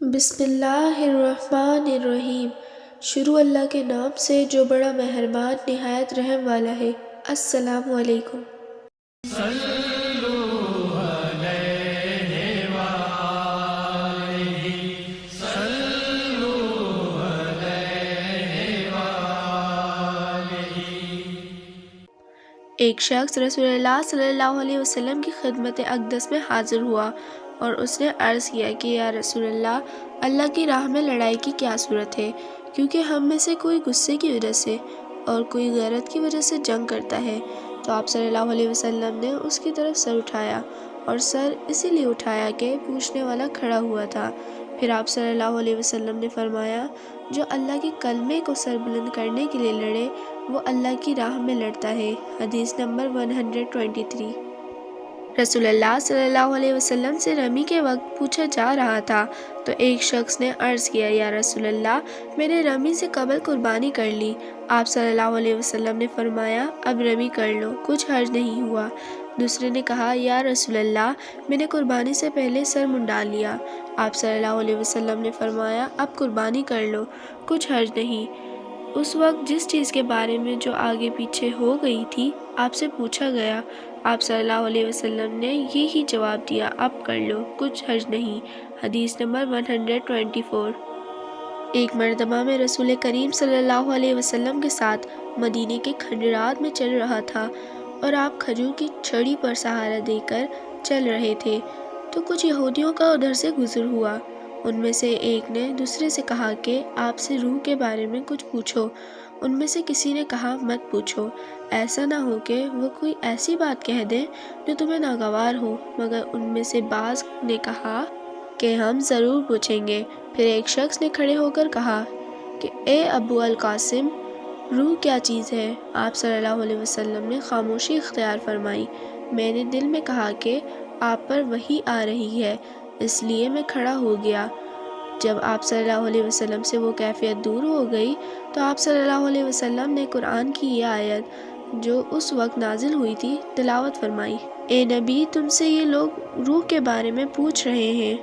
بسم اللہ الرحمن الرحیم۔ شروع اللہ کے نام سے جو بڑا مہربان نہایت رحم والا ہے۔ السلام علیکم۔ ایک شخص رسول اللہ صلی اللہ علیہ وسلم کی خدمت اقدس میں حاضر ہوا اور اس نے عرض کیا کہ یا رسول اللہ کی راہ میں لڑائی کی کیا صورت ہے، کیونکہ ہم میں سے کوئی غصے کی وجہ سے اور کوئی غیرت کی وجہ سے جنگ کرتا ہے۔ تو آپ صلی اللہ علیہ وسلم نے اس کی طرف سر اٹھایا، اور سر اسی لیے اٹھایا کہ پوچھنے والا کھڑا ہوا تھا۔ پھر آپ صلی اللہ علیہ وسلم نے فرمایا، جو اللہ کے کلمے کو سر بلند کرنے کے لیے لڑے وہ اللہ کی راہ میں لڑتا ہے۔ حدیث نمبر 123۔ رسول اللہ صلی اللہ علیہ وسلم سے رمی کے وقت پوچھا جا رہا تھا تو ایک شخص نے عرض کیا، یا رسول اللہ، میں نے رمی سے قبل قربانی کر لی۔ آپ صلی اللہ علیہ وسلم نے فرمایا، اب رمی کر لو، کچھ حرج نہیں ہوا۔ دوسرے نے کہا، یا رسول اللہ، میں نے قربانی سے پہلے سر منڈا لیا۔ آپ صلی اللہ علیہ وسلم نے فرمایا، اب قربانی کر لو، کچھ حرج نہیں۔ اس وقت جس چیز کے بارے میں جو آگے پیچھے ہو گئی تھی آپ سے پوچھا گیا، آپ صلی اللہ علیہ وسلم نے یہی جواب دیا، اب کر لو، کچھ حرج نہیں۔ حدیث نمبر 124۔ ایک مرتبہ میں رسول کریم صلی اللہ علیہ وسلم کے ساتھ مدینے کے کھنڈرات میں چل رہا تھا، اور آپ کھجور کی چھڑی پر سہارا دے کر چل رہے تھے تو کچھ یہودیوں کا ادھر سے گزر ہوا۔ ان میں سے ایک نے دوسرے سے کہا کہ آپ سے روح کے بارے میں کچھ پوچھو۔ ان میں سے کسی نے کہا، مت پوچھو، ایسا نہ ہو کہ وہ کوئی ایسی بات کہہ دیں جو تمہیں ناگوار ہو۔ مگر ان میں سے بعض نے کہا کہ ہم ضرور پوچھیں گے۔ پھر ایک شخص نے کھڑے ہو کر کہا کہ اے ابو القاسم، روح کیا چیز ہے؟ آپ صلی اللہ علیہ وسلم نے خاموشی اختیار فرمائی۔ میں نے دل میں کہا کہ آپ پر وحی آ رہی ہے، اس لیے میں کھڑا ہو گیا۔ جب آپ صلی اللہ علیہ وسلم سے وہ کیفیت دور ہو گئی تو آپ صلی اللہ علیہ وسلم نے قرآن کی یہ آیت جو اس وقت نازل ہوئی تھی تلاوت فرمائی۔ اے نبی، تم سے یہ لوگ روح کے بارے میں پوچھ رہے ہیں،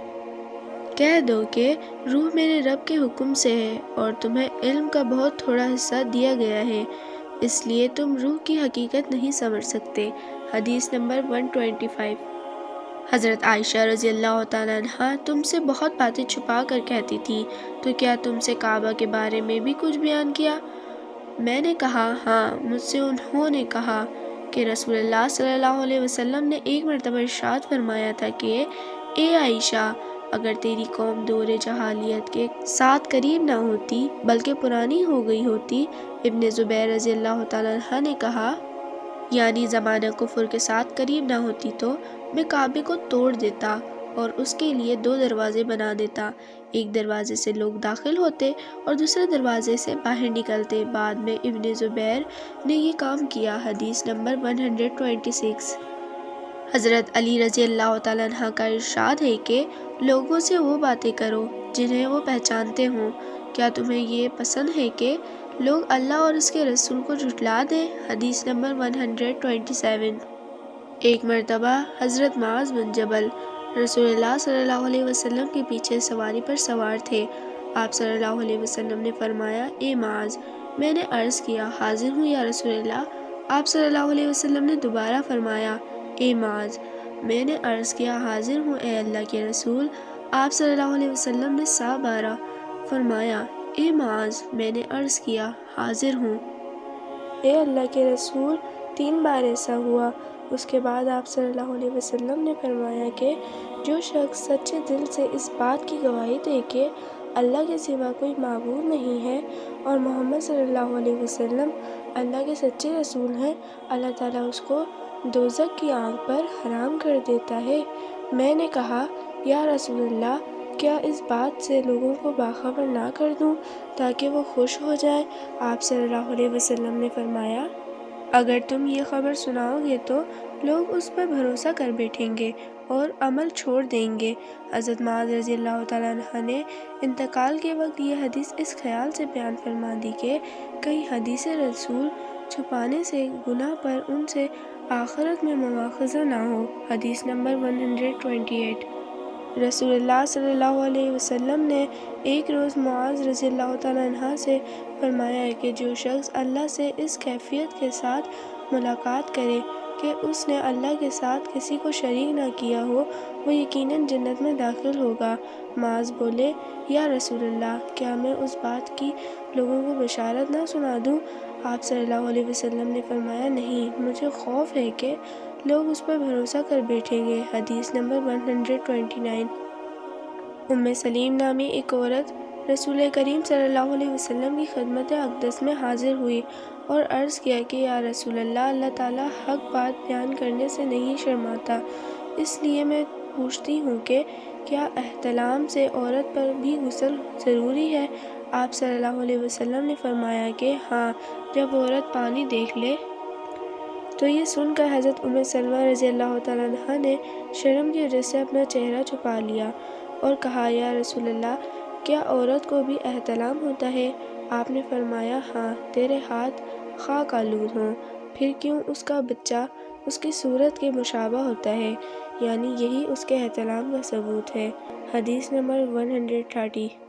کہہ دو کہ روح میرے رب کے حکم سے ہے، اور تمہیں علم کا بہت تھوڑا حصہ دیا گیا ہے، اس لیے تم روح کی حقیقت نہیں سمجھ سکتے۔ حدیث نمبر 125۔ حضرت عائشہ رضی اللہ تعالیٰ عنہ تم سے بہت باتیں چھپا کر کہتی تھی، تو کیا تم سے کعبہ کے بارے میں بھی کچھ بیان کیا؟ میں نے کہا، ہاں، مجھ سے انہوں نے کہا کہ رسول اللہ صلی اللہ علیہ وسلم نے ایک مرتبہ ارشاد فرمایا تھا کہ اے عائشہ، اگر تیری قوم دور جاہلیت کے ساتھ قریب نہ ہوتی بلکہ پرانی ہو گئی ہوتی۔ ابن زبیر رضی اللہ تعالیٰ عنہ نے کہا، یعنی زمانہ کفر کے ساتھ قریب نہ ہوتی تو میں کعبے کو توڑ دیتا اور اس کے لیے 2 دروازے بنا دیتا، ایک دروازے سے لوگ داخل ہوتے اور دوسرے دروازے سے باہر نکلتے۔ بعد میں ابن زبیر نے یہ کام کیا۔ حدیث نمبر 126۔ حضرت علی رضی اللہ تعالیٰ عنہ کا ارشاد ہے کہ لوگوں سے وہ باتیں کرو جنہیں وہ پہچانتے ہوں۔ کیا تمہیں یہ پسند ہے کہ لوگ اللہ اور اس کے رسول کو جھٹلا دیں؟ حدیث نمبر 127۔ ایک مرتبہ حضرت معاذ بن جبل رسول اللہ صلی اللہ علیہ وسلم کے پیچھے سواری پر سوار تھے۔ آپ صلی اللہ علیہ وسلم نے فرمایا، اے معاذ، میں نے عرض کیا، حاضر ہوں یا رسول اللہ۔ آپ صلی اللہ علیہ وسلم نے دوبارہ فرمایا، اے معاذ، میں نے عرض کیا، حاضر ہوں اے اللہ کے رسول۔ آپ صلی اللہ علیہ وسلم نے 7 بار فرمایا، اے معاذ، میں نے عرض کیا، حاضر ہوں اے اللہ کے رسول۔ 3 بار ایسا ہوا۔ اس کے بعد آپ صلی اللہ علیہ وسلم نے فرمایا کہ جو شخص سچے دل سے اس بات کی گواہی دے کہ اللہ کے سوا کوئی معبود نہیں ہے اور محمد صلی اللہ علیہ وسلم اللہ کے سچے رسول ہیں، اللہ تعالیٰ اس کو دوزخ کی آگ پر حرام کر دیتا ہے۔ میں نے کہا، یا رسول اللہ، کیا اس بات سے لوگوں کو باخبر نہ کر دوں تاکہ وہ خوش ہو جائیں؟ آپ صلی اللہ علیہ وسلم نے فرمایا، اگر تم یہ خبر سناؤ گے تو لوگ اس پر بھروسہ کر بیٹھیں گے اور عمل چھوڑ دیں گے۔ حضرت معاذ رضی اللہ تعالیٰ عنہ نے انتقال کے وقت یہ حدیث اس خیال سے بیان فرما دی کہ کہیں حدیث رسول چھپانے سے گناہ پر ان سے آخرت میں مواخذہ نہ ہو۔ حدیث نمبر 128۔ رسول اللہ صلی اللہ علیہ وسلم نے ایک روز معاذ رضی اللہ تعالیٰ عنہ سے فرمایا ہے کہ جو شخص اللہ سے اس کیفیت کے ساتھ ملاقات کرے کہ اس نے اللہ کے ساتھ کسی کو شریک نہ کیا ہو، وہ یقیناً جنت میں داخل ہوگا۔ معاذ بولے، یا رسول اللہ، کیا میں اس بات کی لوگوں کو بشارت نہ سنا دوں؟ آپ صلی اللہ علیہ وسلم نے فرمایا، نہیں، مجھے خوف ہے کہ لوگ اس پر بھروسہ کر بیٹھیں گے۔ حدیث نمبر 129۔ سلیم نامی ایک عورت رسول کریم صلی اللہ علیہ وسلم کی خدمت اقدس میں حاضر ہوئی اور عرض کیا کہ یا رسول اللہ، اللہ تعالیٰ حق بات بیان کرنے سے نہیں شرماتا، اس لیے میں پوچھتی ہوں کہ کیا احتلام سے عورت پر بھی غسل ضروری ہے؟ آپ صلی اللہ علیہ وسلم نے فرمایا کہ ہاں، جب عورت پانی دیکھ لے۔ تو یہ سن کر حضرت سلمہ رضی اللہ تعالیٰ عنہ نے شرم کی وجہ سے اپنا چہرہ چھپا لیا اور کہا، یا رسول اللہ، کیا عورت کو بھی احتلام ہوتا ہے؟ آپ نے فرمایا، ہاں، تیرے ہاتھ خاک آلود ہوں، پھر کیوں اس کا بچہ اس کی صورت کے مشابہ ہوتا ہے، یعنی یہی اس کے احتلام کا ثبوت ہے۔ حدیث نمبر 130۔